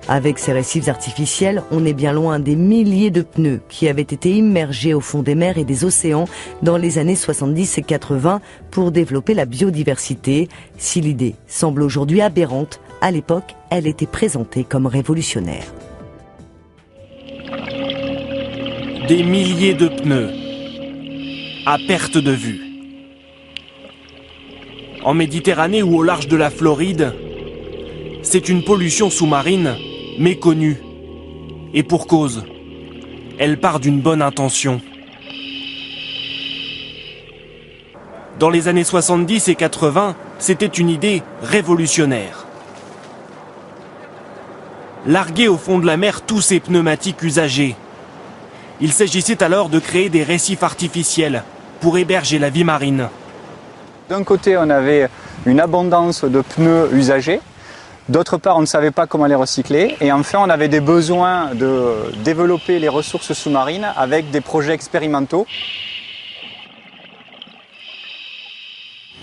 Avec ces récifs artificiels, on est bien loin des milliers de pneus qui avaient été immergés au fond des mers et des océans dans les années 70 et 80 pour développer la biodiversité. Si l'idée semble aujourd'hui aberrante, à l'époque, elle était présentée comme révolutionnaire. Des milliers de pneus à perte de vue. En Méditerranée ou au large de la Floride, c'est une pollution sous-marine méconnue. Et pour cause, elle part d'une bonne intention. Dans les années 70 et 80, c'était une idée révolutionnaire. Larguer au fond de la mer tous ces pneumatiques usagés. Il s'agissait alors de créer des récifs artificiels pour héberger la vie marine. D'un côté, on avait une abondance de pneus usagés. D'autre part, on ne savait pas comment les recycler. Et enfin, on avait des besoins de développer les ressources sous-marines avec des projets expérimentaux.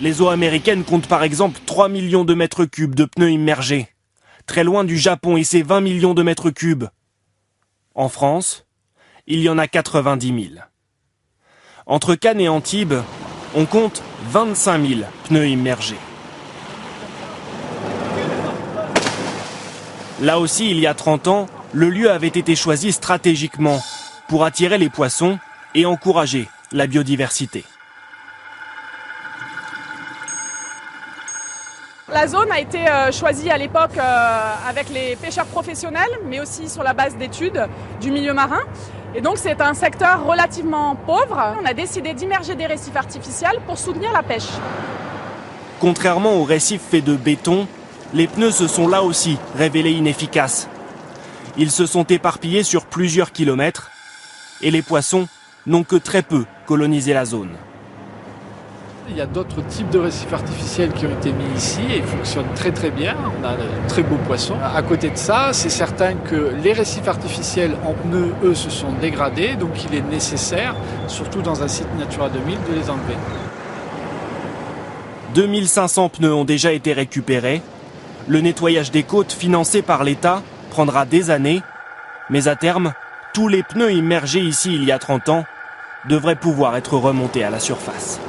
Les eaux américaines comptent par exemple 3 millions de mètres cubes de pneus immergés. Très loin du Japon et ses 20 millions de mètres cubes. En France, il y en a 90 000. Entre Cannes et Antibes, on compte 25 000 pneus immergés. Là aussi, il y a 30 ans, le lieu avait été choisi stratégiquement pour attirer les poissons et encourager la biodiversité. La zone a été choisie à l'époque avec les pêcheurs professionnels, mais aussi sur la base d'études du milieu marin. Et donc c'est un secteur relativement pauvre. On a décidé d'immerger des récifs artificiels pour soutenir la pêche. Contrairement aux récifs faits de béton, les pneus se sont là aussi révélés inefficaces. Ils se sont éparpillés sur plusieurs kilomètres et les poissons n'ont que très peu colonisé la zone. Il y a d'autres types de récifs artificiels qui ont été mis ici et ils fonctionnent très très bien. On a de très beaux poissons. À côté de ça, c'est certain que les récifs artificiels en pneus, eux, se sont dégradés. Donc il est nécessaire, surtout dans un site Natura 2000, de les enlever. 2500 pneus ont déjà été récupérés. Le nettoyage des côtes financé par l'État prendra des années. Mais à terme, tous les pneus immergés ici il y a 30 ans devraient pouvoir être remontés à la surface.